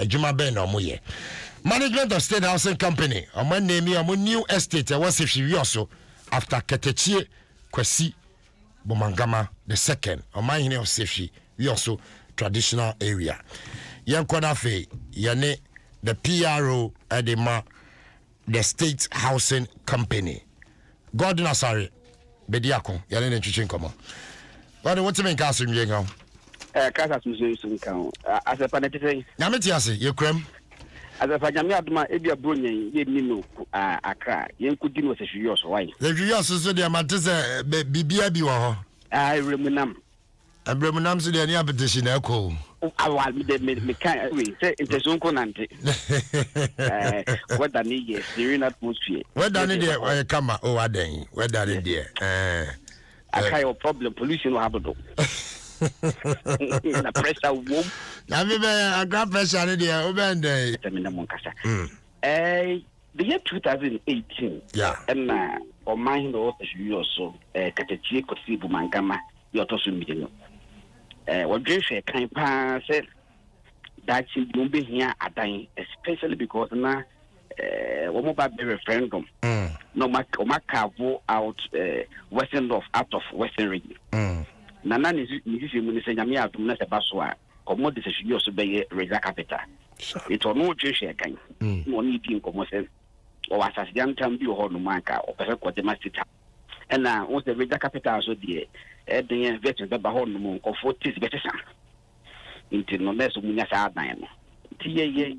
adwuma ben no moye management of state housing company oman name your new estate was if she also after Ketechie Kwesi Bomangama the second oman hine of safety we also traditional area yankwana fe yane the PRO edema the state housing company God na sorry bediako yane ne twitwe nkomo God what me nka so nwie nga kasa so nka as a panetese na meti ase ye krem as a fanyame adoma ebia bronyen ye nino akra ye nkudi no se hwiyo so why the hwiyo so de amantese bibia bi wo ho remunam so de ani apetition na ko awal me kan we say intention ko nante what than ye serene atmosphere what than the kama o aden what than the akai o problem pollution will happen na pressure wom na me be grab pressure ne de o ben dey termina mon kasa the year 2018 yeah and o mind o you so Ketechie Kwesi Bomangama you to so meeting what dream share kan pa say that you be here adan especially because na wo mo ba be referendum no ma carve out western north out of western region nana ni mu ni se nyame atum na se baso a komo de se hwi so be regional capital it ono dream share kan no ni bi komo se o wasase dan tam bi ho no manka o pese ko de masita na won se regional capital so de den vetin be ba ho no mo ko 40 betesa inti no meso munya sa adan no ti ye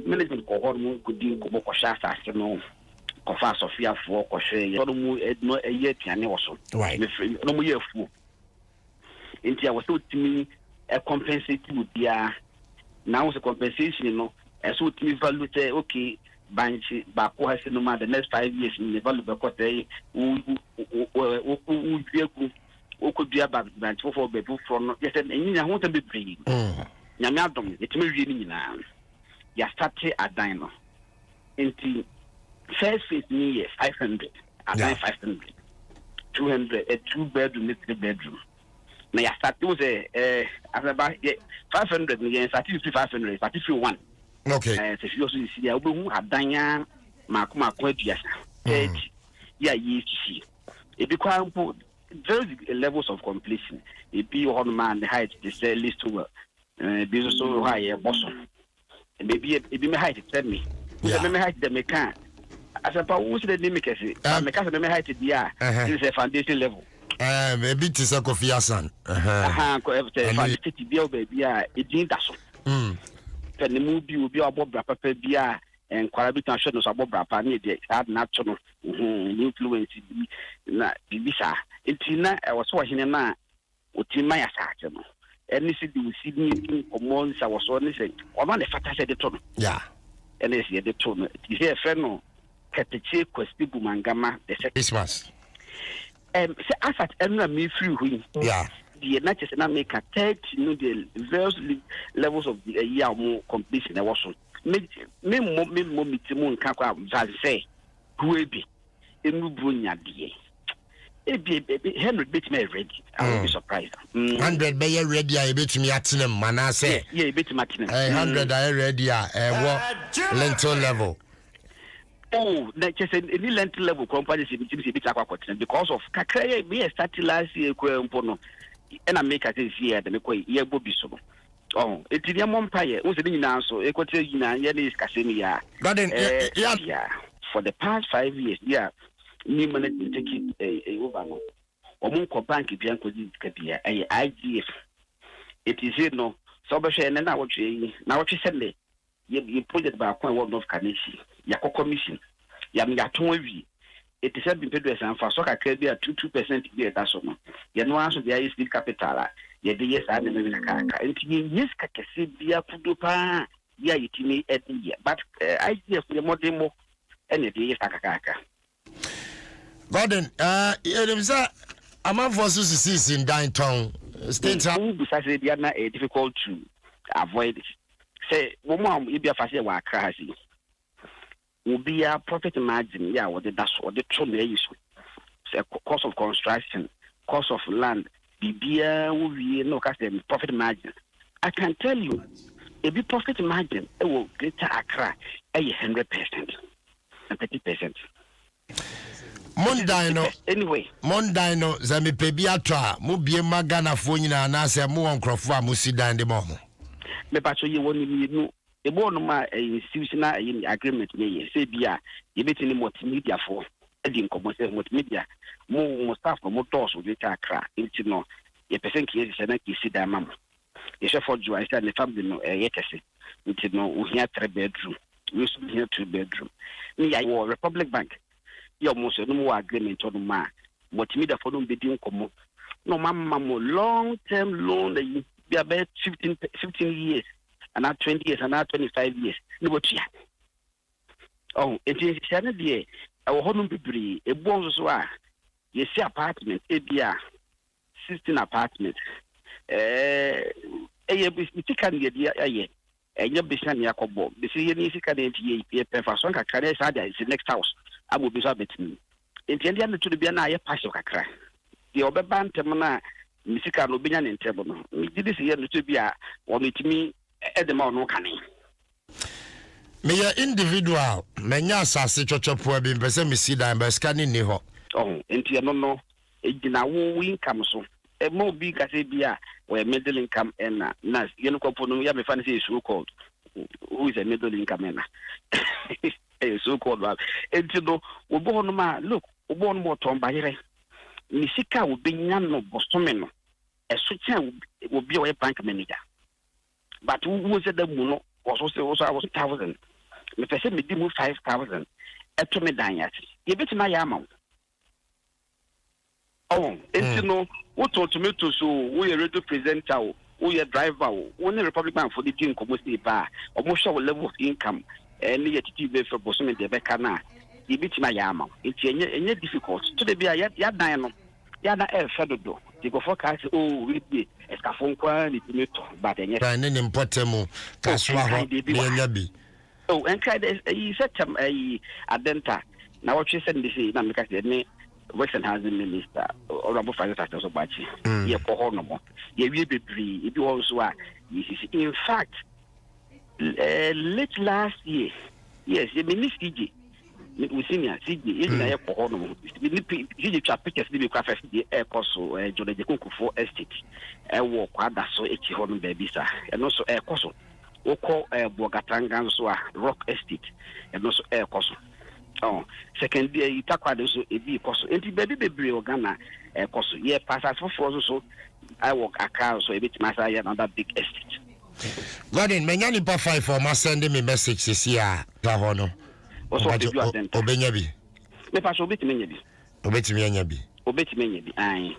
management ko ho no ko din ko ko sha asase no ko fa Sofia fo ko hwe ye no mu no eye tiane wo so no mu ye fu inti a wo so timi compensate mu bia na wo se compensation no so timi value say okay banchi ba ko ha se no ma the next 5 years ni value be ko say u dieku o ko dua ba banchi for be from yes enyi na ho ta be pray nyame adom etimi wie ni nyina ya start adan no inti first phase ni 500 adan 500 200 a 2 bedroom 3 bedroom na ya start was about 500 ni start 500 start 1 okay so you also see ya obehu adan makoma aduasa ya see e be quite there is levels of completion e be on man the height the say list to be so high boss maybe e be me height tell me me height the mekan as a power who the name me say me ka say me height dia is a foundation level maybe it is a Kofi Hassan ko foundation dia baby a e din da so pen mu bi obi abobra papa bia enkwara bi tan show no so abobra pa na dey add na to no influence bi na bibisa entina wo so hene na otima ya saate no eni si di si ni common sa wo so ni se o ma le fata se de to no yeah eni si de to no ti he fe no Ketechie Kwesi Bomangama the Christmas se asat enu me free hu yeah the not just na make a 30 no the various levels of the year more completion e was so me mitimu nka kwa say who e bi enu brunya de e bi 100 bit me ready I will be surprised 100 be you ready I bet me atenem mana say yeah bit matin 100 I ready what lentil level oh that just any lentil level company se bit akwa because of kakra me start last year ko empo and I make a this year the me ye bobi so oh it dia mompaye wo se ni nyina so e kote nyina ye ne iskasemi ya yeah for the past 5 years yeah ni management take it over no omun ko bank bia ko di kabia IGF it is it no so be hwe na wotwe na wotwe sende ye project ba kwa world of Kaneshi ya commission ya mi aton awi it is been paid as for so kakra bi a 2% bi da so no ye no anso dia is capital ye de yes and me na kaka enti yes kakese bia kudo pa ya yitimi edi but IGF the modern mo ene de yes kaka Gordon among forces in downtown state besides they are not difficult to avoid it say woman e bia fa say wa akra si will be a profit margin yeah what that's what the true issue say cost of construction cost of land bibia will be no cast them profit margin I can tell you ebi profit margin will Greater Accra 100% and 30%. Anyway, Mondino, Zami Pebiatra, Mubie Magana Funina, Nasa, Muancrofa, Musidan de Momo. Me pacho ye woni mi no e bo no ma institutional agreement me say bia ye betini multimedia for e di nkomo say multimedia mo staff mo toss we ta akra nti no ye person ki se na ki sida mam ye chef for jo I say the family no ye kese nti no we here 3 bedroom we used to be here 2 bedroom me I wo Republic Bank ye mo so no mo agreement on ma multimedia for no be di nkomo no mama mo long term loan be about 15 years, and now 20 years, and now 25 years. No, but yeah. Oh, it is Saturday. Our home be a bonus. You see apartment, a beer, 16 apartment. A can get the and your business Yacobo. The CNC can be a person can is the next house. I will be submitted me. In the end, to be an eye pass of a cry. The other band, Misika no benya ne ntebo no mi didi se ye no to bia wo metimi edema no kane me ya individual menya asase chochopo bi mpese misi dan ba scanning ni ho enti no ejina wo income so e mo bi ka se bia we middle income na ye no kopo no ya me fa ne say so called who is a middle income na so called enti no wo bo no ma look wo bo no mo tomba yere Misika will be no bostomeno. A switch will be a bank manager. But who was it the mono was also 1,000. If I said me move 5,000 at me danyat. You bet my amount. Oh, and you know what tomato so we are ready to present our we are driver, only Republican for the team community bar, almost our level of income and yet TV for Boston de Becana. You bet my amount. It's any difficult to the beer yet dino. Yana Fedo. You go forecast, we be a scaffold quality, but any Mpensenpensenmu, Kaswa, Yabi. Oh, and he said a Adenta. Now, what you said, this is not because they Western Housing Minister or Robo Finance Sector of Bachi. Yeah, for Honomo. You will be free if you also are. In fact, late last year, yes, the Minister. We senior CG is na for hono he chap pictures be kwa first the air course Jode Kunkufo estate e wo kwada so echi hono baby sir and also air course wo call Bogatanga so rock estate and also air course oh second day itakwade so e bi course enti baby bebre Ghana air course yeah pass for so I work account so a bit massa another big estate Godin menyani pa 5 for ma send me message this year za hono Obenyabi. Me pass obetimi nyabi. Aye.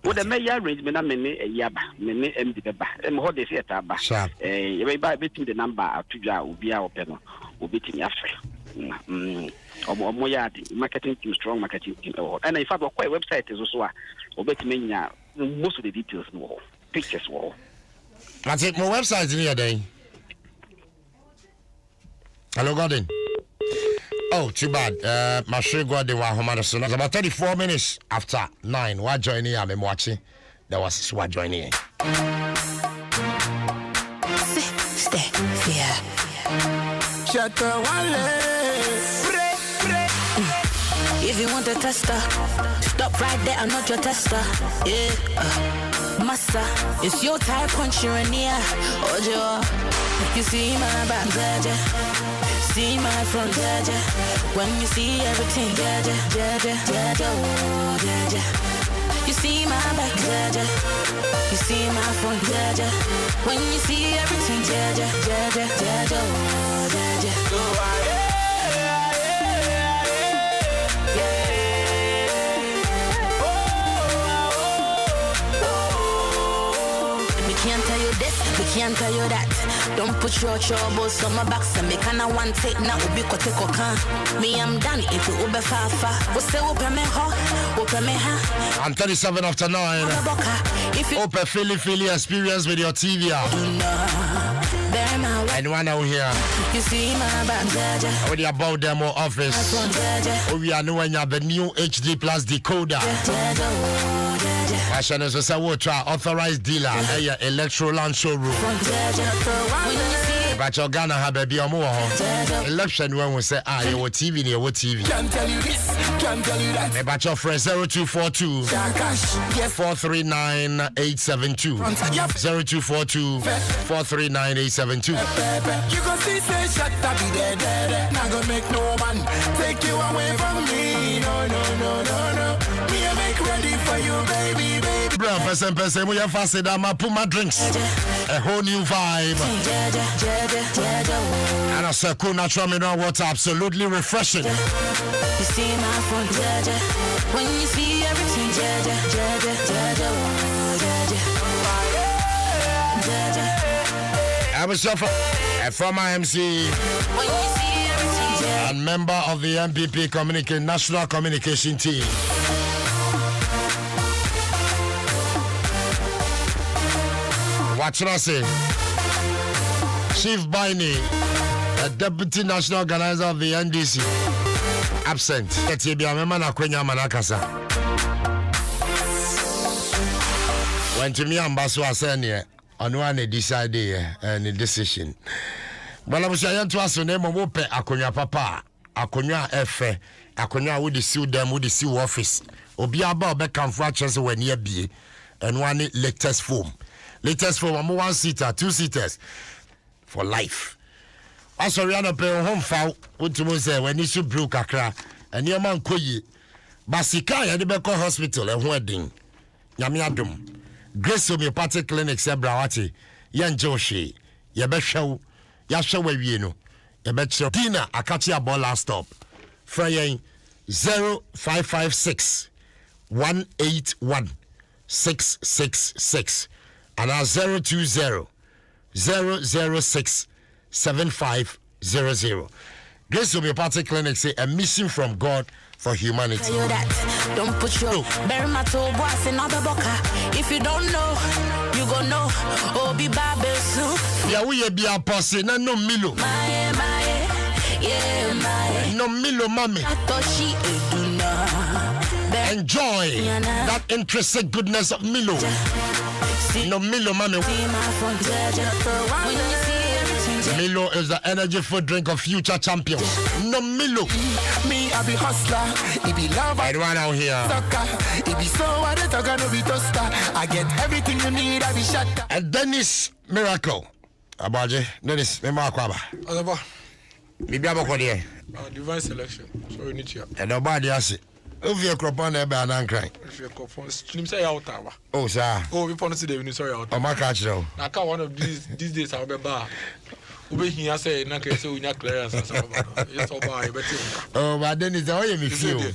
Wo the mayor arrangement na me yaba, me MD beba. Em ho dey theater ba. We buy between the number atudwa obi a ope no. Obetimi afre. Omo yard marketing team strong marketing team. And if I go quite website is also obetimi nya most of the details no. Pictures wo. That's it. My website is here then. Hello, Gordon. Oh, too bad. My show got the one so about 34 minutes after 9. What joining? I'm watching. That was what joining. Stay here. Shut the If you want a tester, stop right there. I'm not your tester. Yeah, massa. It's your type country near. Oh, you see my back, Jaja. See my front, Jaja. When you see everything, Jaja, Jaja, Jaja, oh, Jaja. You see my back, Jaja. You see my front, Jaja. When you see everything, Jaja, Jaja, Jaja, oh, Jaja. So can't tell you this, we can't tell you that. Don't put your troubles on my back, so me kinda want take now, we be kote kokan. Me, I'm done, if you ube fafa. We say, open me ho, open me ha. I'm 37 after 9. Open Philly experience with your TV. And one out here. You see my back, Jaja. Already about demo office. We are knowing you have the new HD plus decoder. Fashion is a authorized dealer. Electroland showroom. But your Ghana have a more election when we say, your TV near what TV. Can't tell you this, can't tell you that. About your friend 0242 439 872 0242 439 872. You can see, say, shut up, be dead. Not gonna make no man take you away from me. No. Me, I make ready for you, baby. Bro, Mpensenpensenmu, we have fasted. I'm a Puma drinks. A whole new vibe. And a cool natural mineral water, absolutely refreshing. You see my phone, when you see everything, I'm a chauffeur, a former MC, when you see everything, and member of the MPP National Communication Team. What should I say? Chief Baini, the Deputy National Organizer of the NDC, absent. When to me, Ambassador Senior, on one decided any decision. But I was saying to us, name of Wope, Akonya Papa, Akonya F, Akonya would sue them with the sue office. Obiaba Beckham fractures when near B, and one latest form. Latest form, I'm 1-seater, 2-seaters for life. As a Rihanna pay home foul, what to say when you should brew Kakra, and your man Koyi, Basika, and the Beko Hospital, and wedding. Yamiadum, Grace Homeopathic Clinic, Sebrawati, Yan Joshi, Yabeshow, Yasha Wavino, Yabetcho, Tina, Akatia Bola Stop, Fraying 0556 181 666. And our 020 006 7500. Grace Homeopathic Clinic say a mission from God for humanity. tell you that. Don't put your bury my toe boss in other boca. If you don't know, you go know. Oh, be Babel soon. Yeah, we be a posse, no Milo. My, No Milo, mommy. I thought she do not. Enjoy that intrinsic goodness of Milo. No Milo, mommy. See my phone, when you see everything, Milo is the energy food drink of future champions. No Milo. Me, I be hustler. It be love, I Right out here. sucker. It be so what it gonna be toaster. I get everything you need, I be shut up. And Dennis Miracle. Abaje, Dennis, me makwaba. Adaba, Bibi abako de. divine selection. So we need you. And nobody has it. If you crop on there, I'm crying. If you're conference, you say out tower. Oh, sir. Oh, we want to see the sorry out. Oh, my catch now. I can't one of these days. I'll be bar. We here say, "Na kese we nya clearance." Yes, oba, you better. Oh, but then it's all you me feel. Say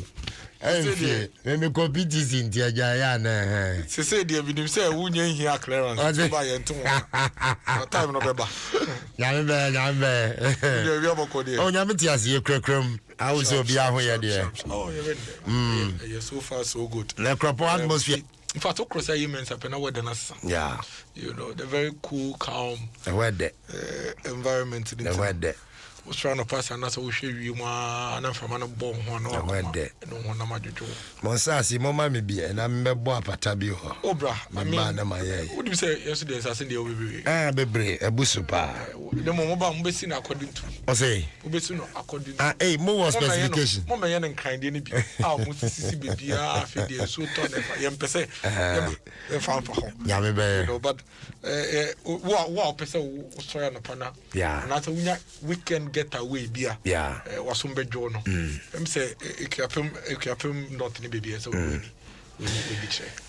there. Let me compete this in Tiaja. Say there, we say we nya here clearance. Oba ye ntu. Time no be ba. Nyambe. We are about there. Oh, nyambe ti ase krekram. I was so be aho ye there. Oh, you went there. Yeah, so far so good. The crop atmosphere. In fact, across a Mpensenpensenmu weather nasa. Yeah. You know, the very cool, calm The weather. environment. The weather. Was trying to pass and that's what we show you and I'm from a bomb one or weather. no one my jojo. Monsasi mama me be and I'm bo apatabi ho. Oh bra, I mean, na my what do you say yesterday as in the OBB? Bebre ebusu pa. The mobile mbesin according to O say Obesuno according to hey, more specification. Mama yan and kind any be. Ah, musisi baby ah fidi so ton yem pese. Yem fan for home. Nyame be. No, but wow pese wo so ya no pana. Yeah. Na so wunya weekend get away bia. Yeah. Wasumbe jono. Say ekiapem not ni baby so we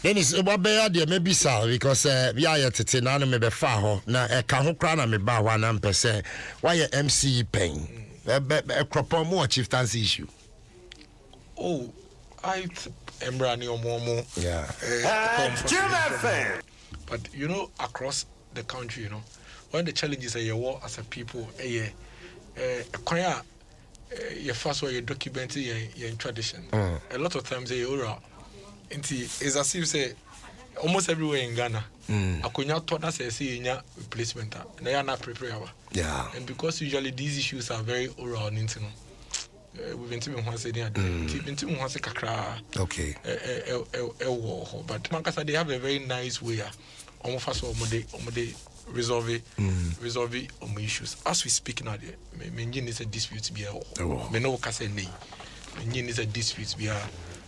Then it's about there maybe sir because we are tete na no me be fa ho na e ka ho kra na me ba ho na mpese why MC pen e crop more chieftaincy issue. Oh, I am running on Yeah. But you know, across the country, you know, one of the challenges that you war as a people, your first way you document your tradition. A lot of times they are it's as if you say almost everywhere in Ghana. Akonya thought that say replacement. They are not prepared. Yeah. And because usually these issues are very oral on internet. we've been to me once a day. Been to me once a kakra. Okay. But Mankasa, they have a very nice way. Almost fast or resolve issues. As we speak now, Menjin is a dispute to be a Meno Casene. Menjin is a dispute to be a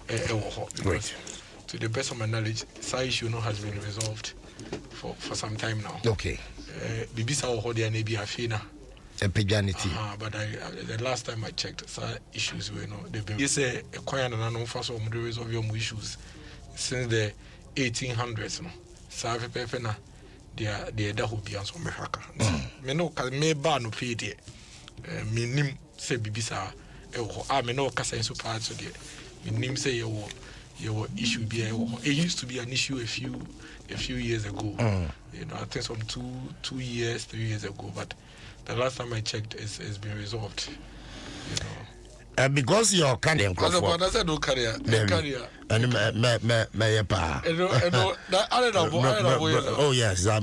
because to the best of my knowledge, side issue has been resolved for some time now. Okay. Bibisa or Hodia Nebi Afina. Epiganity. But the last time I checked, some issues were they've been. You say a choir and an first of the resolve your issues since the 1800s. No, so Pepena, they are who be answer Mehaka. Me no me ban no pay there. Me nim say Bibisa. Me no kasa in so parts of there. Me nim say your issue be it used to be an issue a few years ago. I think some 2 years, 3 years ago, but the last time I checked, it's been resolved. Because you're carrying I said no carrier. And oh yes, I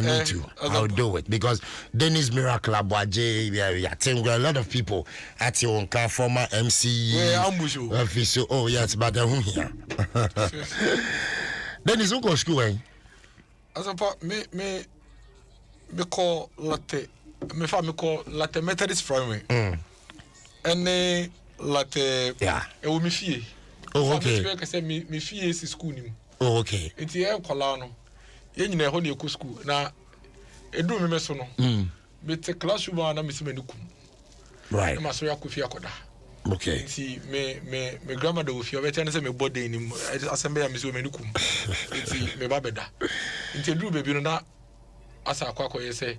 need to. I'll do it because Dennis Miracle Abwaje, I think a lot of people at your own car former MC. Oh yes, but here. Dennis, who go school? As a part, me call latte. Me call latte Methodist primary. And latte. Yeah. It will me fee. Oh, okay. I say me fee is school nim. Oh, okay. It's here Kolano. You know how you school. Now, it do me mesono. Me take classroom and I'm missing menukum. Right. I'm a sorry I koda. Okay. See, me grandmother will feel better and say me body in him. Assembly I'm missing menukum. It's me babeda. It's do baby no as a kwako say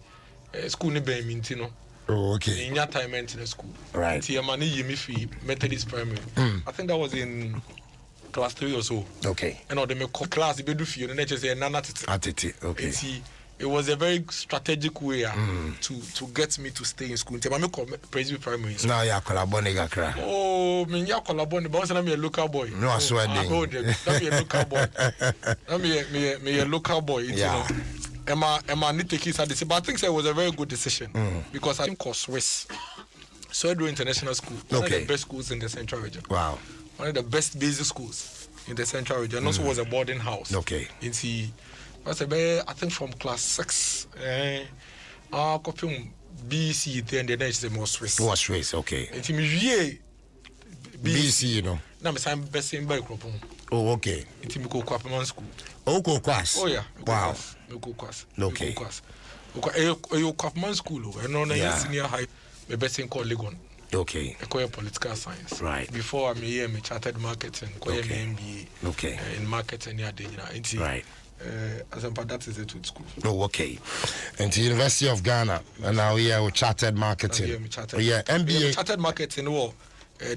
school ni be mintino. Oh, okay. In your time in the school. Right. See, I'm Yemi Methodist primary. I think that was in class 3 or so. Okay. And all the class they do for you, and they just say nana. Okay. See, it was a very strategic way to get me to stay in school. I'm Presby primary. Now you're collaborating. Oh, me ya collaborating, but I'm a local boy. No, I swear. I'm a local boy. I'm a local boy. Yeah. Emma need to kiss her decision, but I think it was a very good decision because I think it was Swiss. Sweden International School, one of the best schools in the Central Region. Wow. One of the best basic schools in the Central Region. Also was a boarding house. Okay. I think from class 6, copy BC, then the next is more Swiss. Was Swiss, okay. And me BC, you know. Now I'm best in Belkropon. Oh, okay. It's me go Quapman School. Oh, go class. Oh, yeah. Wow. Local class. Okay. You Quapman School, and on a senior high, the best thing called Legon. Okay. I call political science. Right. Before I'm here, I chartered marketing, MBA in marketing. Right. As a part, that is it with school. Oh, okay. And the University of Ghana, and now we are chartered marketing. Yeah, MBA. Chartered marketing,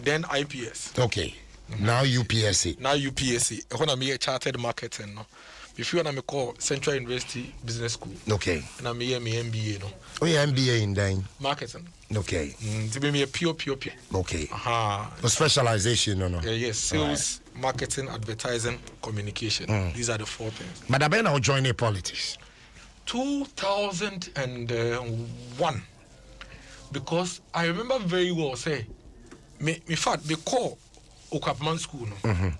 then IPS. Okay. Now UPSC. Now UPSC. When I'm here, chartered marketing. No. Before I'm call Central University Business School. Okay. And I'm here, my MBA. No. Oh, yeah, MBA in then. Marketing. Okay. To be me a pure. Okay. A specialization, no. Yes, sales, marketing, advertising, communication. These are the 4 things. But I've been joining politics. 2001. Because I remember very well, say, me fact, me call Okapman School. No.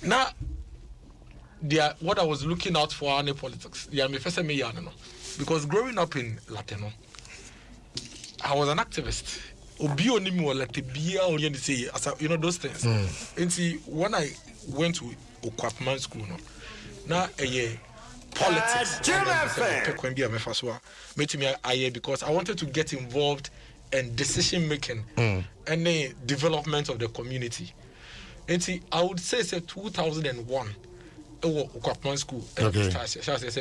Now, what I was looking out for in politics, me first me no. Because growing up in Latino, I was an activist. Obi onimi or like bia or say, those things. And see, when I went to Okwapman School, now a year politics. Because I wanted to get involved in decision making and the development of the community. And see, I would say 2001. Okwapman School. Okay. I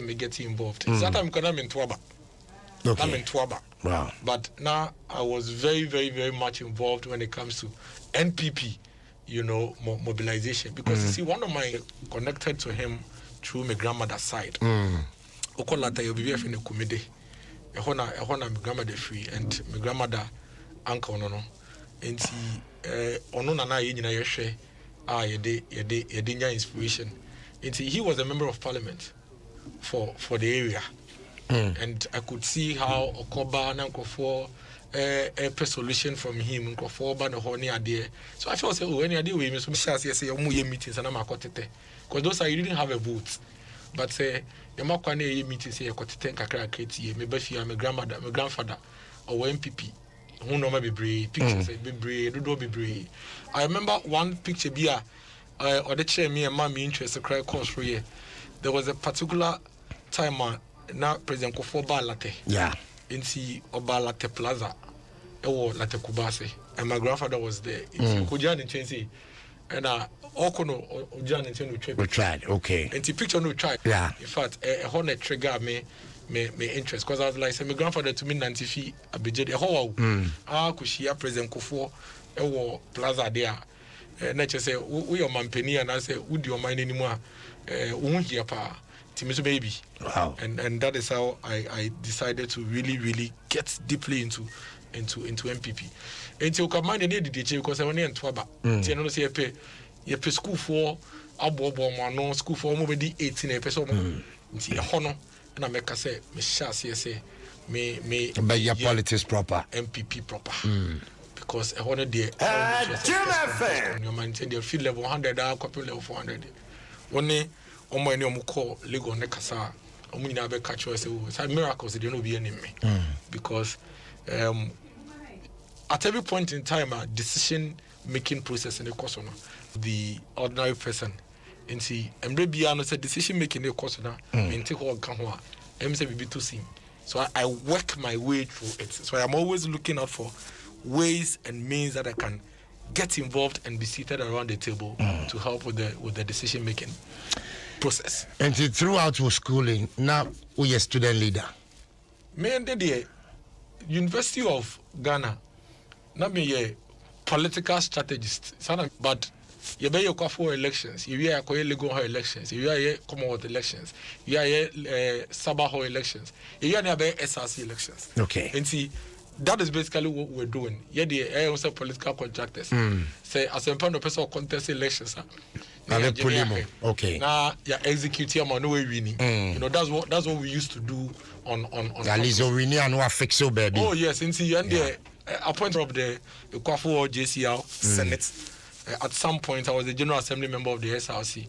me get involved. That time I'm in Twaba. Okay. I'm in Twaba. Wow. But now I was very, very, very much involved when it comes to NPP, mobilization. Because you see, one of my connected to him through my grandmother's side. Okolata you'll in a comedy. My grandmother free and my grandmother uncle no. And see ono nana yina share yedinya inspiration. And he was a member of parliament for the area. and I could see how Okoba and Nkofo a solution from him Nkofo ban the honey idea. So I felt say any idea we must say meetings and I'm a because those are you didn't have a vote. But say your makwane meetings here kote kakra kreti me bafi my grandmother my grandfather or MPP who no be brave pictures be brave do be brave. I remember one picture bia or the chair me and mommy interest a cry course for here. There was a particular time now President Kofo Balate. Yeah. In see Obalate Plaza. Late Kubase. And my grandfather was there. Kujan and Chensi. And Okono Ojan and Chen we tried. Okay. And the picture no tried. Yeah. In fact, a hornet trigger me interest. Because I was like, say my grandfather to me 90 feet a budget a whole Kushia President Kofo Plaza there. And I just say, we are Mampeni, and I say, would you mind anymore? Won't hear pa Timisu baby. Wow. And that is how I decided to really get deeply into MPP. And you can mind the DJ because I want to Twaba. You know, say you pay school for Abo school for maybe 18 person. Hono and I make say me shall say me but your politics proper. MPP proper. Because I wanted the your maintain your field level 100 copy level 400. One omo eni omo call Lego ne kasa omo nyina be catch us say miracles they no be any me because at every point in time a decision making process in the course no the ordinary person nti emre bia no say decision making the course na enti ho kan ho a em say be to see so I work my way through it so I'm always looking out for ways and means that I can get involved and be seated around the table to help with the decision making process. And throughout your schooling, now we are student leader. Me and the University of Ghana, not me a political strategist, but you be for elections, you are legal elections, you are Commonwealth elections, you are Sabah elections, you are SRC elections. Okay. And see. That is basically what we're doing. Yeah, the also political contractors. Say as a person contest elections. Okay. Now executing on no way winning. You know that's what we used to do on. At least we need to fix your baby. Oh yes, and see and the appointment of the Kwafo JCL Senate. At some point, I was a General Assembly member of the SRC.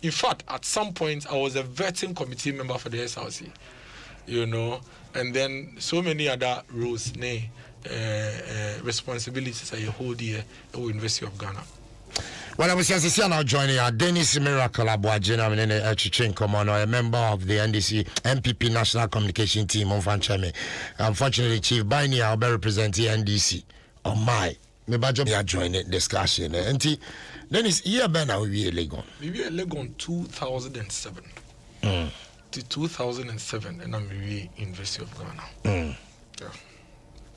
In fact, at some point, I was a vetting committee member for the SRC. You know, and then so many other roles, responsibilities I hold here at the University of Ghana. Well, I was just now joining Dennis Miracle Abuajina, a member of the NDC MPP National Communication Team. Unfortunately, Chief Baini, I'll be representing NDC. Oh my, maybe I join the discussion. And Dennis, year Ben, I will be a Legon. We were Legon 2007. 2007 and I'm in University of Ghana.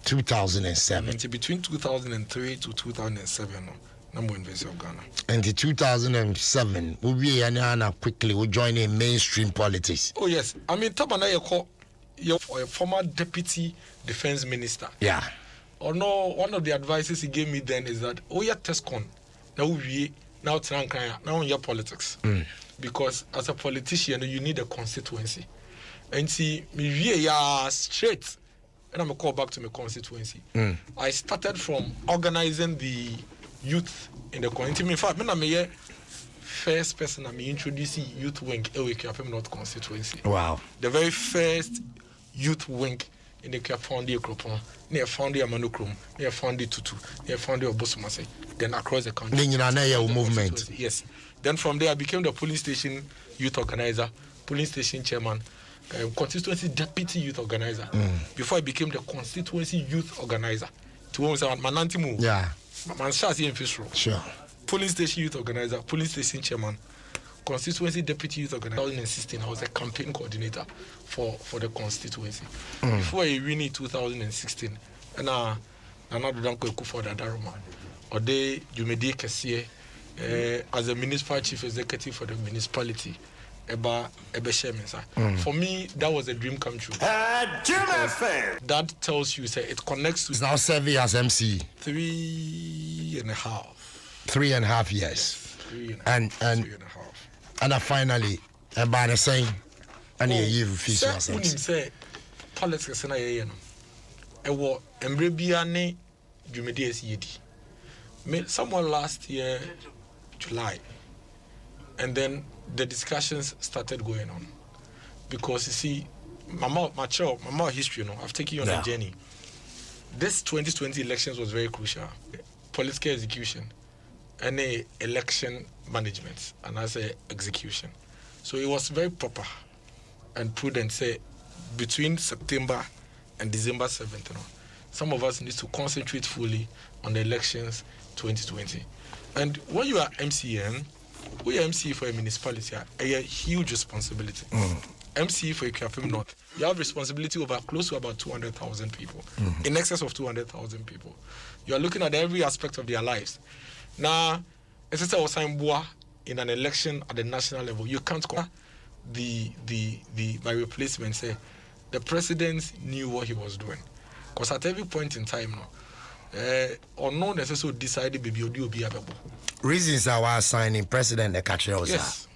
2007. And between 2003 to 2007, I'm in University of Ghana. And in 2007, we quickly will join in mainstream politics. Oh yes, I mean Tabana your former deputy defense minister. Yeah. Or no, one of the advices he gave me then is that TESCON now your politics. Because as a politician, you need a constituency. And see, me straight, and I'm call back to my constituency. I started from organizing the youth in the community. In fact, I'm a first person I'm introducing youth wing in North constituency. Wow. The very first youth wing in the Kapondi Ekropon, near Fondi Amanukrum, near Fondi Tutu, near Fondi Obosumase, then across the country. Then you movement. Yes. Then from there, I became the police station youth organizer, police station chairman, constituency deputy youth organizer. Before I became the constituency youth organizer. To Manantimu. Yeah. Manshasi in Fishro. Sure. Police station youth organizer, police station chairman, constituency deputy youth organizer. 2016, I was a campaign coordinator for the constituency. Before I win in 2016, and another danko for the Daruma. Or they Jumedi Kessie. As a municipal chief executive for the municipality, for me, that was a dream come true. That tells you, say, it connects to. It's now serving as MC. 3.5. 3.5 years. Yes, and 3.5. And finally, by the saying, And you fees or something. something. Say politics na ye no. Ewo emre bia ne dwumedi asiyedi. Someone last year July, and then the discussions started going on because you see, my history, I've taken you on a journey. This 2020 elections was very crucial. Political execution, and election management, and as a execution. So it was very proper and prudent. Say between September and December 7th, some of us need to concentrate fully on the elections 2020. And when you are MCN, we are MC for a municipality, a huge responsibility. MC for Ikuapem North, you have responsibility over close to about 200,000 people, in excess of 200,000 people. You are looking at every aspect of their lives. Now, as I was saying, in an election at the national level, you can't call my replacement say the president knew what he was doing, because at every point in time or no necessarily decided baby or be able. Reasons I was signing president the catcher. Yes.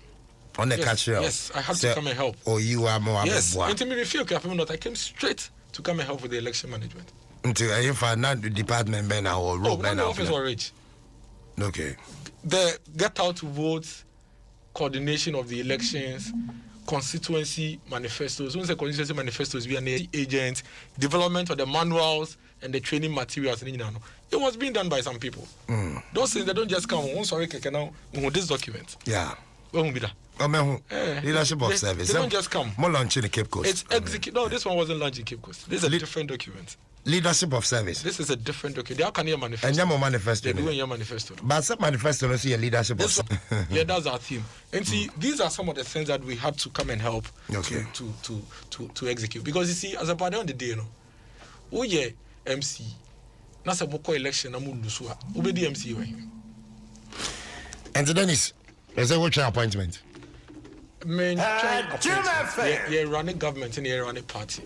On the catcher. Yes, I have to come and help. Or you are more. Yes. Until me feel I came straight to come and help with the election management. Until I find not the department man or road man office or rich. Okay. The get out to vote, coordination of the elections, constituency manifestos. When the constituency manifestos, we are the agents, development of the manuals and the training materials. It was being done by some people. Those things, they don't just come. Sorry, this document. Yeah. Leadership of service. They don't just come. More launch in the Cape Coast. It's execute. No, this one wasn't launched in Cape Coast. This is a different document. Leadership of service. This is a different document. How can you manifesto? And your manifesto. They do in your manifesto. But some manifesto don't see a leadership of service. Yeah, that's our theme. And see, these are some of the things that we have to come and help to execute. Because you see, as a party on the day, who ye MC, na se moko election na mu lusu a, who be MC we. And then is a which appointment? Yeah, running government and you're running party.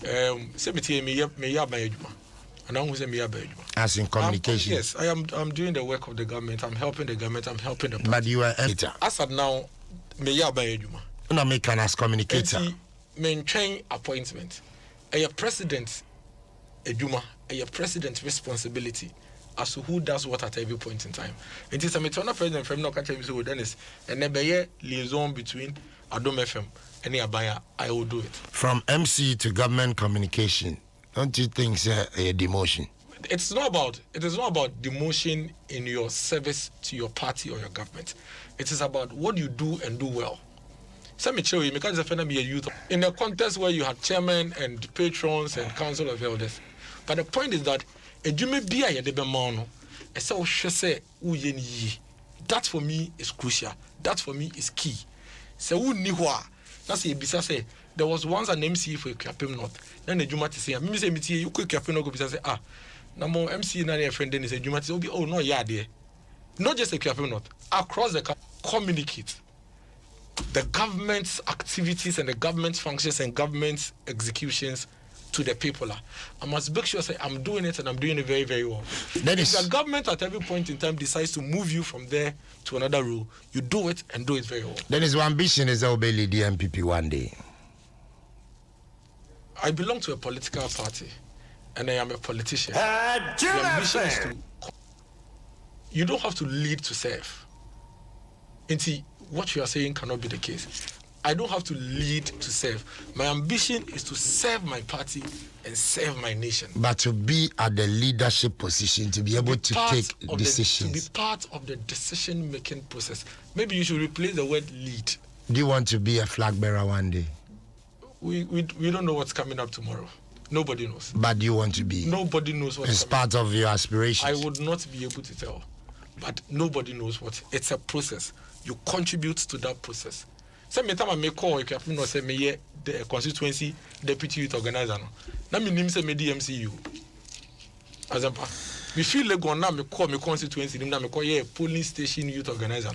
As in communication. Yes, I'm doing the work of the government. I'm helping the government. I'm helping the party. But you are editor. As of now, me no make an as communicator. Maintain appointment. A president, a president's responsibility as to who does what at every point in time. It is a maternal president from Nokachemiso Dennis, and a liaison between Adom FM and Abaya. I will do it. From MC to government communication, don't you think it's a demotion? It is not about demotion in your service to your party or your government. It is about what you do and do well. Some show you because be a youth in a context where you have chairman and patrons and council of elders. But the point is that that for me is crucial. That for me is key. So that's a bisa say there was once an MC for Ikuapem North. Then the Juma to say, "Me say you could Ikuapem North." Bisa say, "Na mo MC na your friend then is a Juma to say, oh no, yeah there." Not just Ikuapem North, across the communicate the government's activities and the government's functions and government's executions to the people. I must make sure say I'm doing it and I'm doing it very, very well. If the government at every point in time decides to move you from there to another role, you do it and do it very well. Then his ambition is to be the MPP one day. I belong to a political party and I am a politician. The ambition is to. You don't have to lead to serve. And see, what you are saying cannot be the case. I don't have to lead to serve. My ambition is to serve my party and serve my nation. But to be at the leadership position, to be able to take decisions. To be part of the decision-making process. Maybe you should replace the word lead. Do you want to be a flag bearer one day? We don't know what's coming up tomorrow. Nobody knows. But do you want to be? Nobody knows what's it's part of your aspirations. I would not be able to tell. But nobody knows what. It's a process. You contribute to that process. Some time I may call if you know say me the constituency deputy youth organizer. Now me name say me DMCU. As me feel like go now me call me constituency name now me call polling station youth organizer.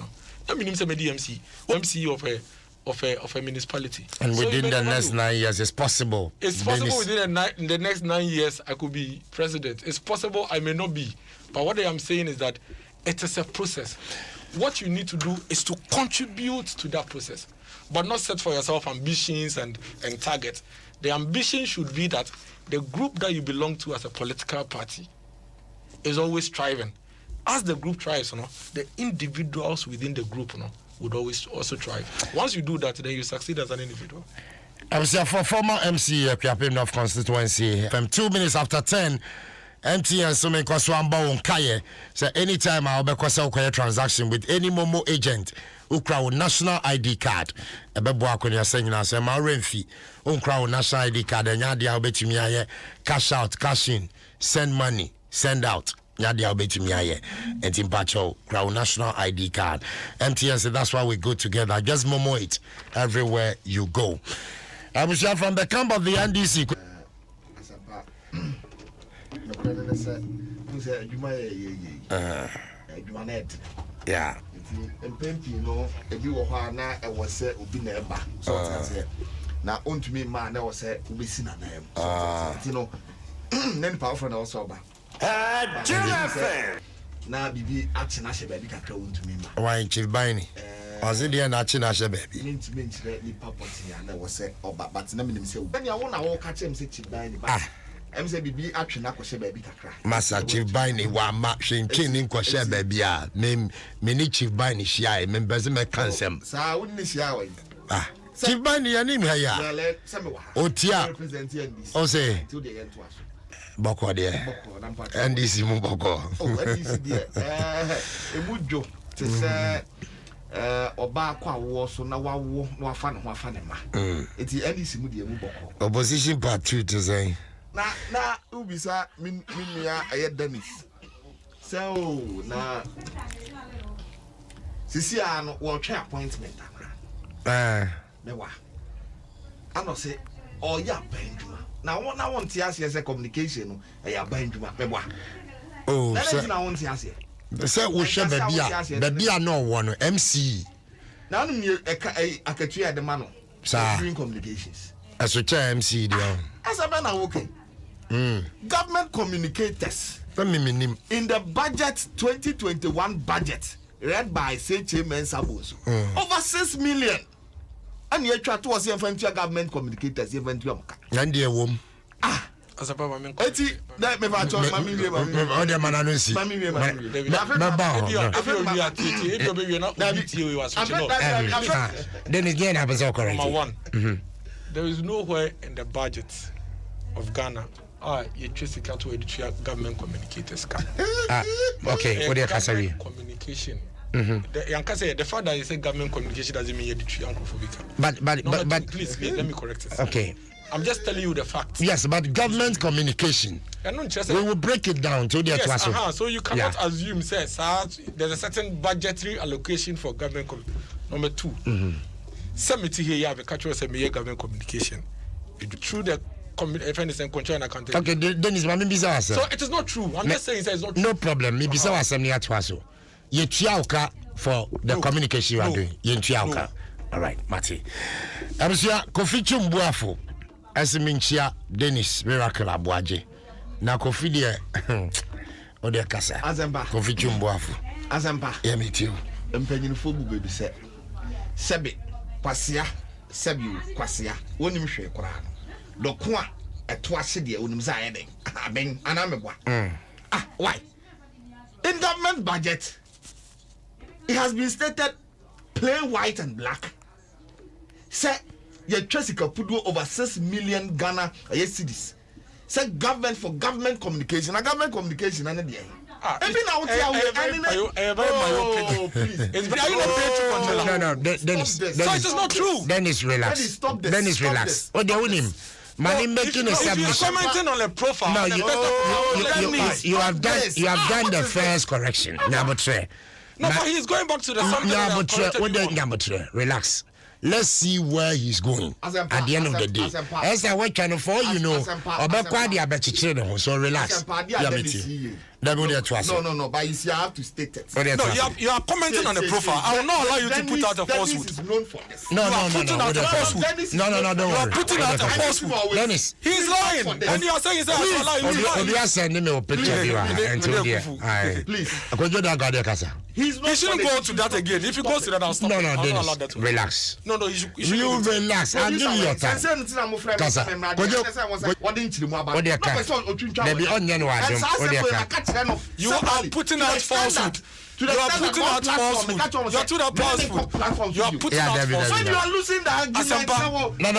Now me name say me MCU of a municipality. And so within the next 9 years, it's possible. It's possible within the next 9 years I could be president. It's possible I may not be. But what I am saying is that it is a process. what you need to do is to contribute to that process, but not set for yourself ambitions and targets. The ambition should be that the group that you belong to as a political party is always striving. As the group thrives, the individuals within the group, would always also thrive. Once you do that, then you succeed as an individual. I was for former MC Piapim North constituency. From 2 minutes after 10, MTN so me kwaswamba unkaye. So anytime I'll be kwasa transaction with any Momo agent, ukra national ID card. Ebebo akonya senyina so ma renfi. Ukra national ID card nya dia obetumi aye cash out, cash in, send money, send out. Yadia obetumi aye and impacho crowd national ID card. MTN said that's why we go together. Just Momo it everywhere you go. I was here from the camp of the NDC. Yeah. Now, on to me, man, I was said, we see na name. You know, then powerful also. Na bibi atina she baby kakra wontu mi ma. Why Chief Biny? Ozi dey na atina she baby. Minti ni papa tia na wo se oba but na minim se. Benya wo na wo ka chem se Chief Biny ba. Em se bibi atwena ko she baby kakra. Master Chief Biny wa ma hwenkin ni ko she baby a me ni Chief Biny hia me mbeze me kansem. Sa wonni hia wa. Chief Biny ya ni me ya. Otia. O say. Boko there. NDC mu boko. Oh, NDC there. Emujo te say oba kwa wo so na wawo no afa ne ho afa ne ma. Eti NDC mu de mu boko. Opposition party to say. Na ubisa minia aye Dennis. So na sisi ano wo twa appointment akra. Mewa. Ano say oya banduma. Now I want to ask you a communication. I have been to my pebble. Oh, sir. I want to ask you. Sir, we shall be a no one MC. Now, you a catria the man. Sir, doing communications. As a chair MC, as a man, okay. Government communicators. In the budget 2021 budget, read by Mpensenpensenmu, over 6 million. And you try to see if government communicators even to and dear woman. As a papa, that me va talk mammy. Oh, the man, I don't see. Then again, happens all correct. Number one, there is nowhere in the budget of Ghana. You choose to editorial government communicators. Okay, what are you communication? The fact that you say government communication doesn't mean editorial. But please let me correct it. Okay. I'm just telling you the facts. Yes, but government communication. We will break it down to the yes, so you cannot assume there's a certain budgetary allocation for government Number two, Summit here you have a cultural government communication. Through the control and accounting. Okay, then is my bizarre. So it is not true. I'm just saying it's not true. No problem. Maybe so as near Dwaso. You tiauka for the communication you are doing. You tiauka. All right, Mati. Abusia Kofi Chumbuafo. Asiminchia Dennis Miracle Abuaje. Na Kofi de Ode Kasa. Azemba. Kofi Chumbuafo. Azemba. Yeah, me too. Mpenyinfo bu bebi se. Sebe kwasia, sebi kwasia. Wonim hwe kora no. Doko a eto ase de wonim za ayeden. Aben anamebwa. Why? In government budget, it has been stated plain white and black. Say your Chesika Pudu over 6 million Ghana cedis. Say government for government communication. A government communication and the No, Dennis. So it is not true. Dennis, relax. Dennis, relax. Oh, they're winning. Money making a submission. If you're commenting on a profile, no, you have done the first correction. Number three. No, but he's going back to the something. Relax. Let's see where he's going at the end of the day. As I work for you know, so relax. No, but you see, I have to state it. No, you are commenting on the profile. I will not allow you to put out a falsehood. Is known for this. No, don't worry. You are putting out a falsehood. Dennis, he's lying. And you are saying he's lying. Please. He shouldn't go to that again. If he goes to that, I'll stop. No, Dennis, relax. No, you relax. I'll give you your time. You are putting out falsehood. You are putting out falsehood. You are putting out falsehood. You are putting out falsehood. When you are losing the argument, no,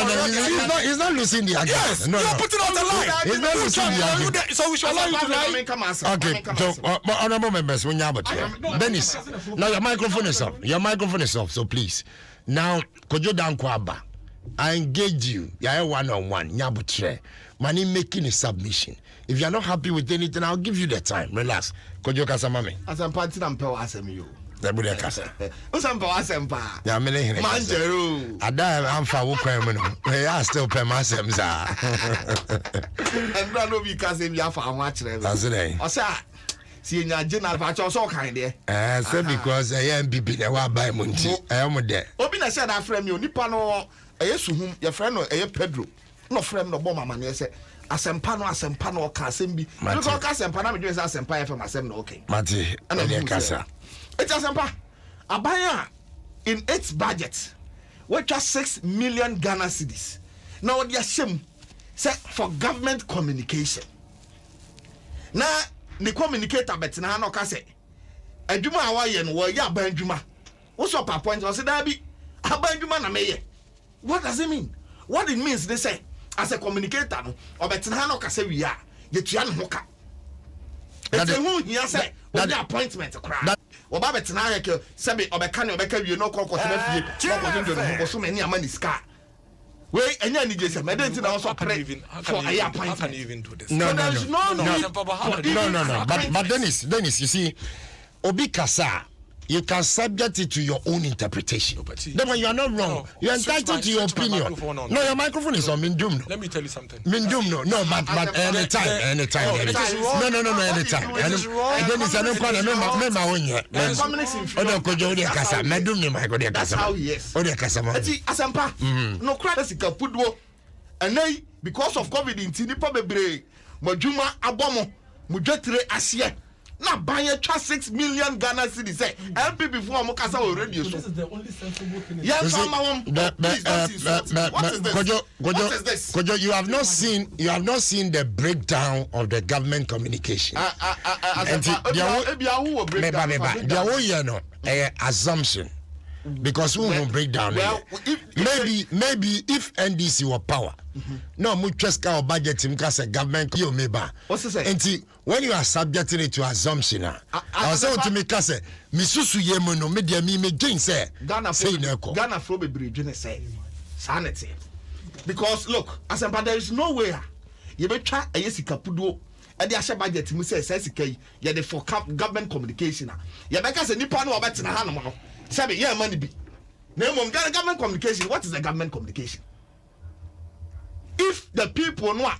he's not losing the argument. Yes, you are putting out a lie. He's not losing the argument. So we should allow you to lie. Okay, so honorable members, when you're Dennis, now your microphone is off. So please, now Kojo Dankwaba, I engage you. You're one-on-one. Nyabutre, money making a submission. If you're not happy with anything, I'll give you the time. Relax. Kojo Kasamame. As I'm parting, I'm power SMU. The Buddha Kasa. I'm power Sempa. Yeah, many Manjero. I die. I'm for Wukwemino. I still pay my Semza. And I know because if you have a watch, that's it. I say, see, your general patch also kind of. So because I am BB, I will buy Munti. I am there. Obina said, I frame you, Nipano, a yes, whom your friend or a Pedro. No friend, no bomber man, yes. Asempano Kasembi. You call Kasempana, you say Asempa from Asem, okay. Mati, and then Casa. It's Asempa. Abaya in its budget, which are 6 million Ghana cedis. Now, the shame set for government communication. Now, the communicator betina no kase. Adwuma awaye no wo ya banjuma. Wo so pa point o se da bi abanjuma na meye. What does it mean? What it means they say as a communicator no obetina no kase wi a ye tua ne hoka. It's who here say what the appointment kra. Oba betina ye ke se be obeka ne obeka wi no kokko se ba fie. Kokko ndo no so mani amani ska. Wait, and then you just made it also pray for a appointment. How can you even do this? No. But Dennis, you see, Obi Kasa, you can subject it to your own interpretation. Then when you are not wrong, you are entitled to your opinion. No, your microphone is on Mindum. Let me tell you something. Mindum, no, but anytime. No, anytime. It is wrong. Dennis, I don't call him. Remember when you that's how he is. Asempa, no credit Kapudo, and they because of COVID in Tinipa Bebre, Majuma Abomo, Mujetre Asia. Now buy a 6 million Ghana cedis. LP before Mokasa already. This is the only sensible thing. Yes, what is this? Kojo, you have not seen the breakdown of the government communication. Assumption. Because we will break down. Well, maybe if NDC were power, no mucheska or budget him because a government you meba. What's the say? And when you are subjecting it to assumption, I was saying to me, Kase, Misusu Yemono, media me again say Ghana for be bridge say sanity. Because look, Asempa, there is nowhere you be try a yesi kapudo. And the Asha budget mu say SK, you the for government communication. You make us a nipa no about na hanom. Sabe, yeah, money be. Name government communication. What is the government communication? If the people know,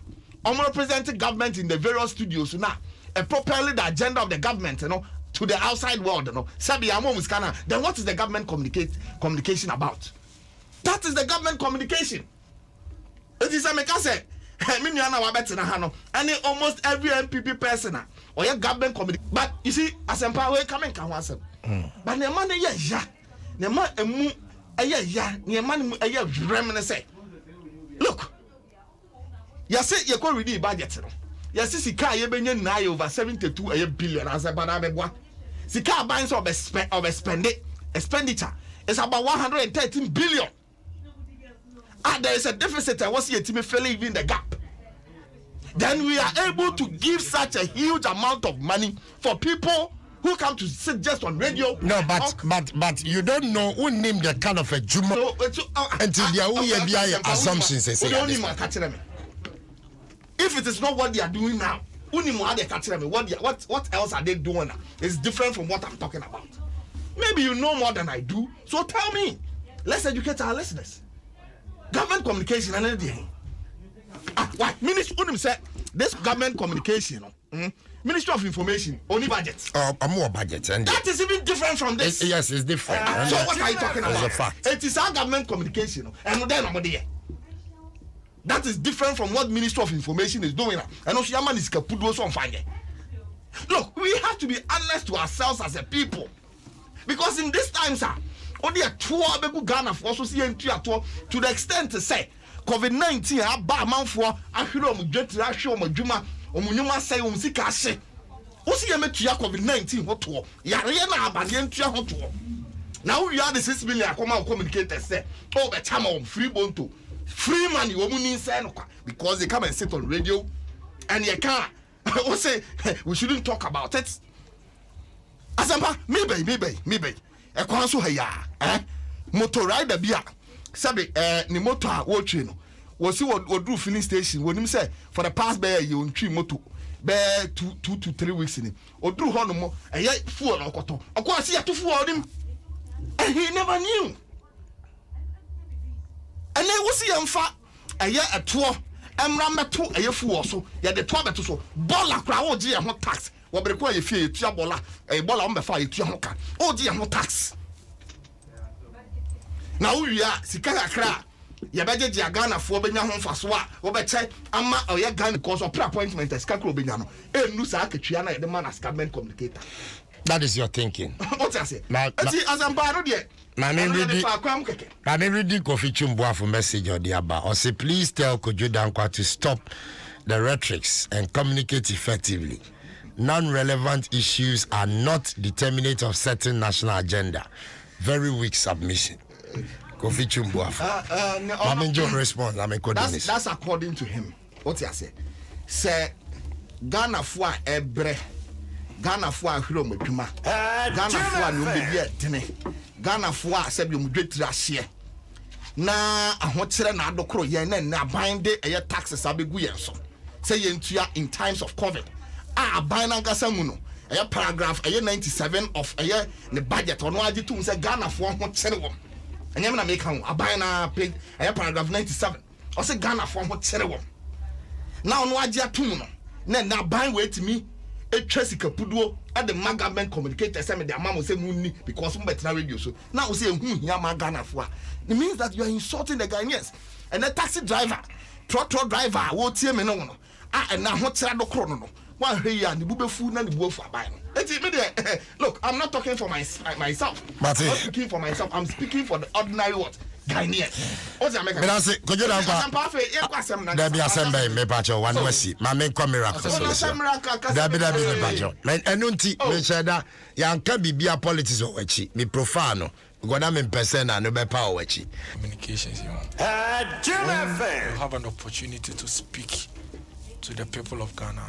representing government in the various studios now, and properly the agenda of the government, to the outside world, Sabe, then what is the government communication about? That is the government communication. It is a mekase. And almost every MPP person or your government committee. But you see, as empower coming can once. But the money, yeah, the money, the money, reminisce. Look, you say you can read the budget. You see, Sika, you been over 72 billion as a banana. Sika binds of expenditure is about 113 billion. And there is a deficit. I was here to me filling in the gap. Then we are able to give such a huge amount of money for people who come to sit just on radio. No, but you don't know who named the kind of a juma until they are assumptions. If it is not what they are doing now, what else are they doing now? It's different from what I'm talking about. Maybe you know more than I do, so tell me. Let's educate our listeners. Government communication and anything. What minister said this government communication Ministry of Information, only budget. More budget. And that is even different from this. Yes, it's different. So what are you talking about? It's a fact. It is our government communication. And then that is different from what Ministry of Information is doing. And also, Yaman is Kapudo so fine. Look, we have to be honest to ourselves as a people. Because in this time, sir, only a tour Ghana for to the extent to say COVID-19 a ba man for ahiro mu dwetira hwe omadwuma omunyuma say sika hye osi ya metua COVID-19 hoto yare na abade ntua hoto now we are the 6 million akoma communicators say oh be chama free bonto free money wo mu ni say no kwa because they come and sit on radio and you can't say we shouldn't talk about it asampa maybe e kwa so ha ya motor rider bia sabe ni motor a wo twe no wo si wo do filling station wonim say for the past be ye ontwi motor be 2 to 3 weeks ni oduru ho no mo eye fuel okoto okwa si ya to fuel nim and he never knew and then wo si yemfa eye eto emra meto eye fuel so ye de to beto so bola kra wo je ye ho tax wo bere kwa ye fie ye tua bola bola wo befa ye tua ho ka wo je ye ho tax. Now we are sika kakra ya beje dia Ghana fo benya ho mfaso a wo beche ama oye Ghana because of pre-appointment sika kro benya no enu sa akatwia na ye de man as government communicator. That is your thinking. What I say? As I'm bad there. My name reading Kofi Chumbuafo message or the aba or say please tell Kojo Dankwa to stop the rhetorics and communicate effectively. Non-relevant issues are not determinant of certain national agenda. Very weak submission. Kofi Chumbuafo. I'm enjoying response. That's according to him. What he said. Say Ghana for ebre. Ghana for hiro medwuma. Ghana for no be tene. Ghana for said you mudwetira hye. Na ahokyere na adokoro ye na aban de eye taxes abegu ye so. Say yentua in times of COVID. Aban na gasa mu no. Eye paragraph eye 97 of eye ne budget ono agi tum say Ghana for ho kyere wo. Enyem na make am aban na page eye paragraph 97. O say Ghana for ho kyere wo. Na ono agi atum no. Na aban wetimi etwa sika puduo at the government communicator say me the amamo say munni because mo betina radio so now say ehun hia ma Ghana for it means that you are insulting the Ghanaians and the taxi driver trotro driver wo tie me no no and na ho kira do kro no no wa hwe ya ne bubefu na ne buafu aban no enti me dey look I'm not talking for myself I'm not speaking for myself I'm speaking for the ordinary what Ghanaians. What's the American? But I say, could you not there be a Sunday, me pacho, one mercy, my main miracle. There be me pacho. And unti, me said that, young can be a politics or wechi, me profano. Gonna Mpensenpensenmu and no be power wechi. Communications, you have an opportunity to speak to the people of Ghana.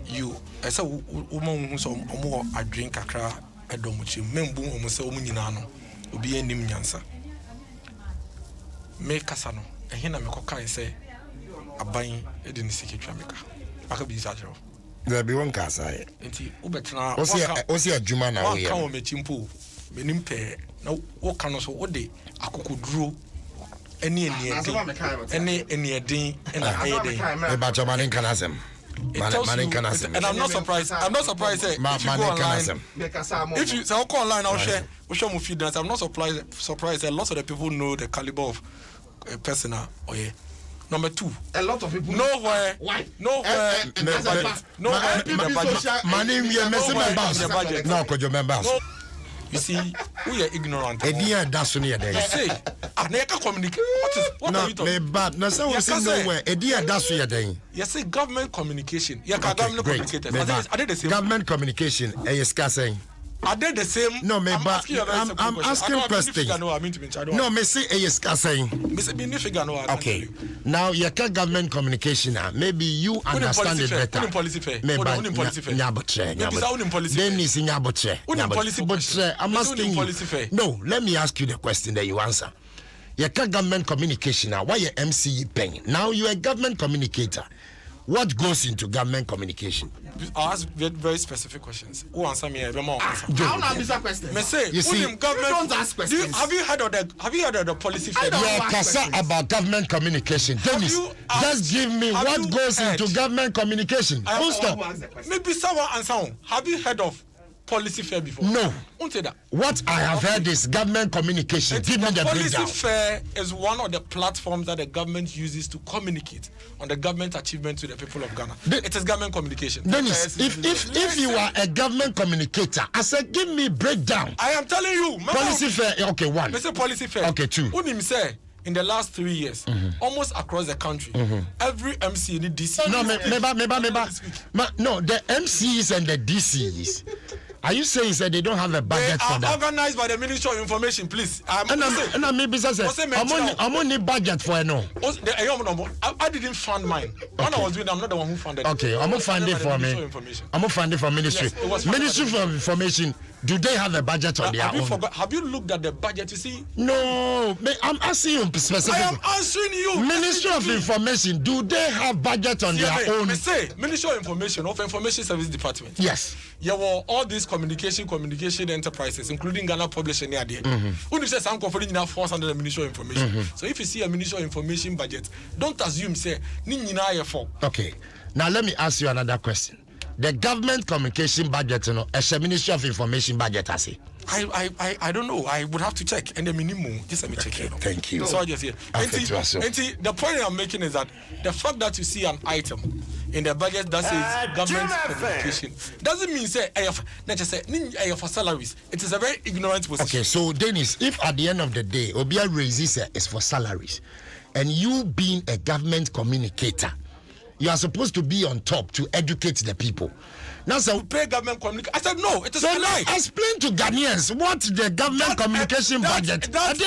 You, as a woman who's a drink a cra, a domuchi, membu, almost a woman in ano, will be a nim yansa. Make Casano, and here I'm a say, a buying a didn't see Jamaica. I could be Sajo. There be one casa. Ubetra, was here Jumana? I can't make him pull. Benimpe, no, what can also what day I could draw any day and a day. About your money can ask him. And I'm not surprised. If you say online, I'll share. We show more feedback. I'm not surprised that lots of the people know the caliber of a person. Oh yeah. Number two, a lot of people nowhere. Why? Nowhere. Money we are messing my budget. No, could you remember? You see, we are ignorant. A dear that's on here. You say, I never communicate. What are you talking about? No, so we say nowhere. A dear that's on here. You say government communication. Yeah, government communicators. Are they the same? Government communication. Saying. Are they the same? No, me I'm asking questions. No, me say saying. Okay. Now you can government communication. Maybe you understand it better. I'm asking you. No, let me ask you the question that you answer. You can government communication. Why you MCE paying? Now you are a government communicator. what goes into government communication? I'll ask very specific questions. Who answer me? How now answer questions? Me say, you see, government, don't ask questions. Have you heard of the policy? Yeah, Kasa about government communication. Dennis, just give me what goes into government communication. Full stop. Maybe someone answer. Have you heard of policy fair before? No. That. What I have heard is government communication. Give me the policy breakdown. fair is one of the platforms that the government uses to communicate on the government achievement to the people of Ghana. It is government communication. Dennis, if you are a government communicator, I said give me breakdown. I am telling you. Policy fair. Okay, one. Let's say policy fair. Okay, two. Say in the last 3 years, almost across the country, every MC in the DC. No, no, the MCs and the DCs. Are you saying that they don't have a budget they for that? Organized by the Ministry of Information, please. I'm only budget for no. I didn't fund mine. When I was doing, I'm not the one who funded it. Okay, I'm gonna fund it for me. I'm gonna fund it for Ministry. Yes, Ministry of Information. Do they have a budget on their own? Have you looked at the budget? You see? No, I'm asking you specifically. I am answering you. Ministry of Information. Do they have budget on their own? Say Ministry of Information Service Department. Yes. Yeah, well, all these communication enterprises, including Ghana Publishing, near there. When you say some company now falls under the Ministry of Information. So if you see a Ministry of Information budget, don't assume say okay. Now let me ask you another question. The government communication budget, you know, as a Ministry of Information budget, I say. I don't know. I would have to check. And the minimum, just let me check. Thank you. So I just here. The point I'm making is that the fact that you see an item in the budget that says government communication doesn't mean say for salaries. It is a very ignorant position. Okay, so Dennis, if at the end of the day Obia raises is for salaries, and you being a government communicator, you are supposed to be on top to educate the people. Now, so pay government communication. I said no. It is a lie. Explain to Ghanaians what the government communication budget. That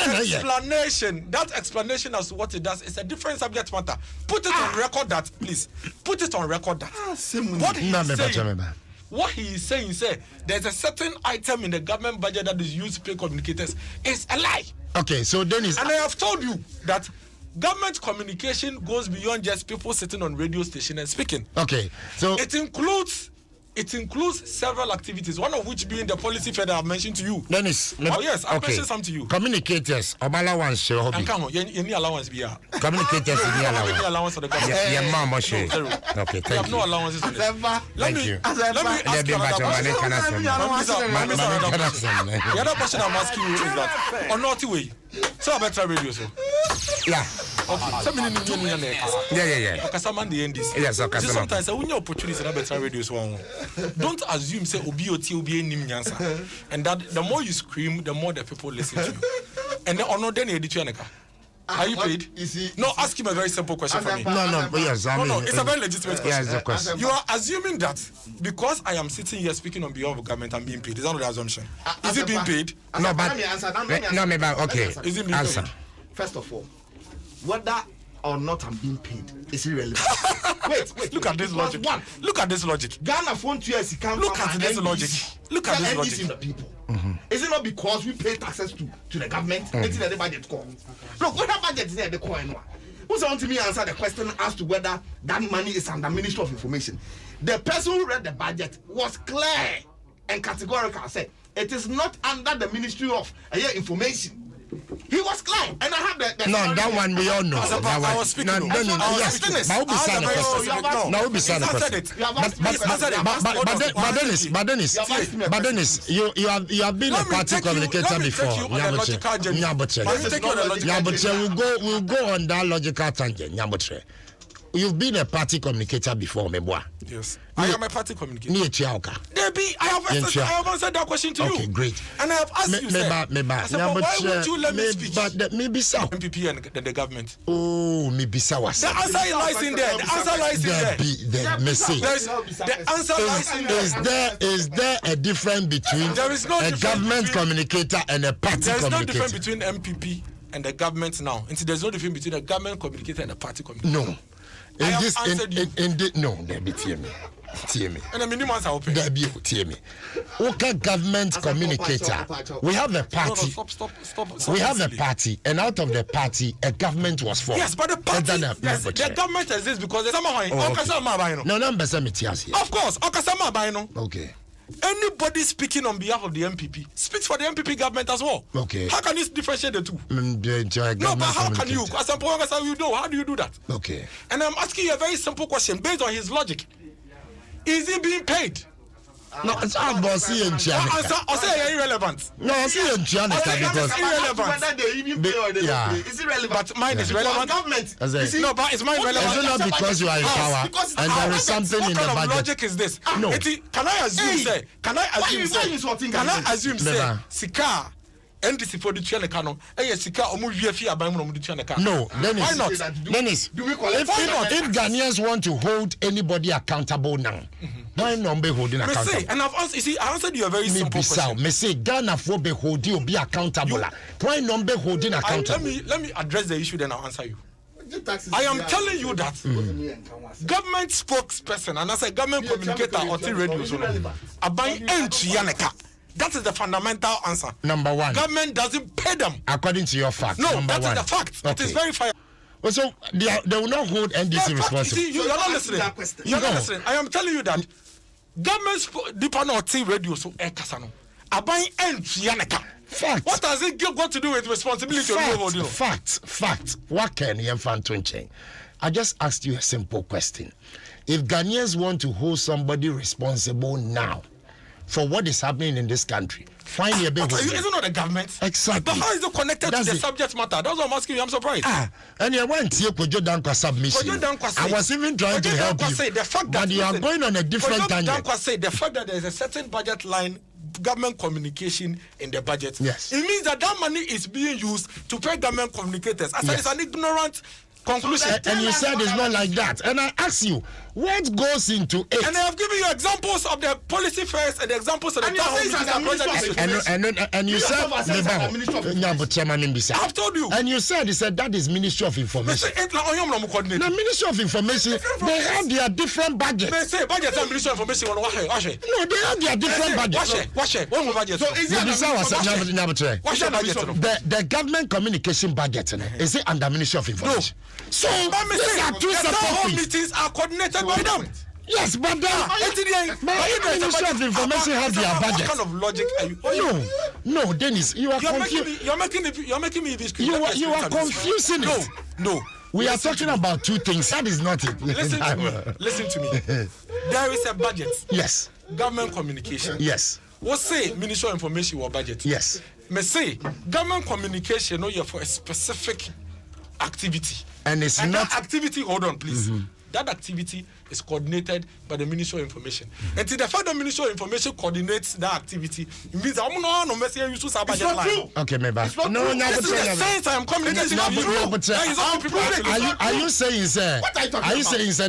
explanation as to what it does is a different subject matter. Put it on record. That please put it on record. That what he is saying, say there's a certain item in the government budget that is used to pay communicators. It's a lie. Okay, so Dennis, and I have told you that government communication goes beyond just people sitting on radio station and speaking. Okay, so it includes several activities, one of which being the policy fair that I've mentioned to you. Dennis, yes, I've mentioned some to you. Communicators, allowance, show hobby. And come on, any allowance be here. Communicators, any allowance for the government. Yeah, mama, okay, thank you. We have no allowances for this. Thank you. Let me ask you another question. The other question I'm asking you is that on naughty way. So I better radio so. Yeah. Okay. Yeah. Yes, okay. Sometimes when you opportunities in better radio so don't assume say obi nim nyansa. And that the more you scream, the more the people listen to you. And then ono den edit you. Are you paid? No, ask him a very simple question for me. No, yes, I mean, no, it's a very legitimate question. Yeah, it's a question. You are assuming that because I am sitting here speaking on behalf of government, I'm being paid. Is that not the assumption? Is it being paid? No, but okay. Is it being answer. paid? First of all, whether or not I'm being paid is irrelevant. wait. Look at this logic. Look at this logic. Ghana phone to us. Look at this logic. Look at this logic. The people. Is it not because we pay taxes to the government? It's in the budget call. Look, what budget is there? The coin. Who's on to me answer the question as to whether that money is under Ministry of Information? The person who read the budget was clear and categorical. Said it is not under the Ministry of Information. He was clear, and I have the no, that one we all know. I was speaking. No, yes. But Dennis, you have been a party communicator before. We'll go on that logical tangent. You've been a party communicator before, Meboa. Yes. I am a party communicator. I have answered that question to you. Okay, great. And I have asked you, sir. Why would you let me speak? But maybe so. MPP and the government. Oh, maybe so. The answer lies in there. The answer lies in there. The answer lies in there. Is there a difference between a government communicator and a party communicator? There is no difference between MPP and the government now. And there's no difference between a government communicator and a party communicator. No. No, they be me. TME. And the minimum are open. There be TME. Okay, government communicator. We have a party. Stop. We have a party, and out of the party, a government was formed. Yes, but the party, the government exists because there's someone. No, of course, okay. Anybody speaking on behalf of the MPP speaks for the MPP government as well. Okay. How can you differentiate the two? No, but how can you? As a professor, you know, how do you do that? Okay. And I'm asking you a very simple question based on his logic. Is he being paid? No, it's not bossy and I'll say irrelevant. No, I'll say because it's irrelevant. Whether they even pay or they don't pay. It's irrelevant. But mine is relevant. Government. No, but it's mine relevant. Is it not because you are in power and there is something in the budget? What kind of logic is this? No. Can I assume say Sika NDC for the Chianecano, Sika Omu No, why not? Dennis, if Ghanaians want to hold anybody accountable now, why not be holding accountable? And I've answered, I answered you a very simple question. Me say Ghana for be holding be accountable. Why not be holding accountable? Let me address the issue, then I'll answer you. I am telling you that government spokesperson and as a government communicator or radio that is the fundamental answer. Number one. Government doesn't pay them. According to your fact. No, Number that is the fact. Okay. It is verified. Well, so they will not hold NDC responsible. You're not listening. You're not listening. I am telling you that government department radio so ekasano. Abai Yaneka. Fact. What does it got to do with responsibility? Fact. What can you find to change? I just asked you a simple question. If Ghanaians want to hold somebody responsible now for what is happening in this country, find a big isn't not the government. Exactly. But how is it connected to the subject matter? That's what I'm asking you. I'm surprised. And you went here Kojo Dankwa submission. I was even trying to help you. But you are going on a different tangent. Dankwa say the fact that there is a certain budget line, government communication in the budget. Yes. It means that money is being used to pay government communicators. I said it's an ignorant conclusion. And you said it's not like that. And I ask you, what goes into it? And I have given you examples of the policy first and the examples of the and you said I've told you. And you said that is Ministry of Information. The Ministry of Information, they have their different budgets. They say budget and Ministry of Information. No, they have their different budgets. So is the government communication budget is it under Ministry of Information? So these are two separate things. Meetings are coordinated by them. Yes, but the Ministry of Information have their budget. What kind of logic are you? No, Dennis, you are confusing. You're making me this. You are confusing it. No. We are talking about two things. That is not it. Listen to me. There is a budget. Yes. Government communication. Yes. What say Ministry of Information or budget? Yes. Me say government communication no for a specific activity. And it's and not that activity. Hold on, please. That activity is coordinated by the Ministry of Information. And to the fact that the Ministry of Information coordinates that activity, it means that no message you use a budget line. Okay, maybe. No, this is the sense I am communicating with you. Are you saying, sir?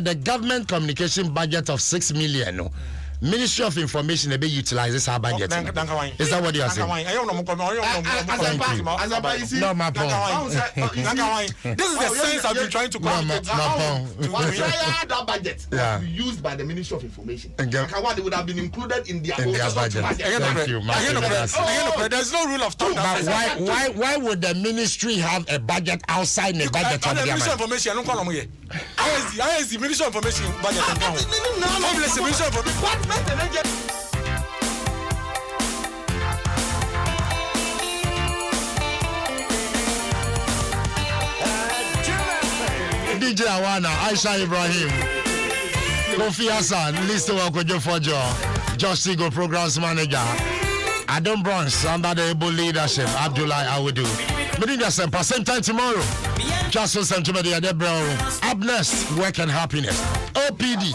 The government communication budget of 6 million? No? Ministry of Information maybe utilizes our budget. Is that what you are saying? No, my point. This is the sense I've been trying to communicate. That budget was used by the Ministry of Information. It would have been included in their budget. Thank you. There's no rule of thumb. Why would the ministry have a budget outside the budget of the Ministry of Information? I is the Ministry of Information budget. Ministry of Information. DJ Awana, Aisha Ibrahim, Kofi Hassan, Listo Wakojo Fojo, Josh Sigo, Programs Manager, Adom Bronze, under the able leadership, Abdullah Awudu. Mpensenpensenmu, same time tomorrow. Dwaso Nsem Panel Discussion. Up next, work and happiness. OPD.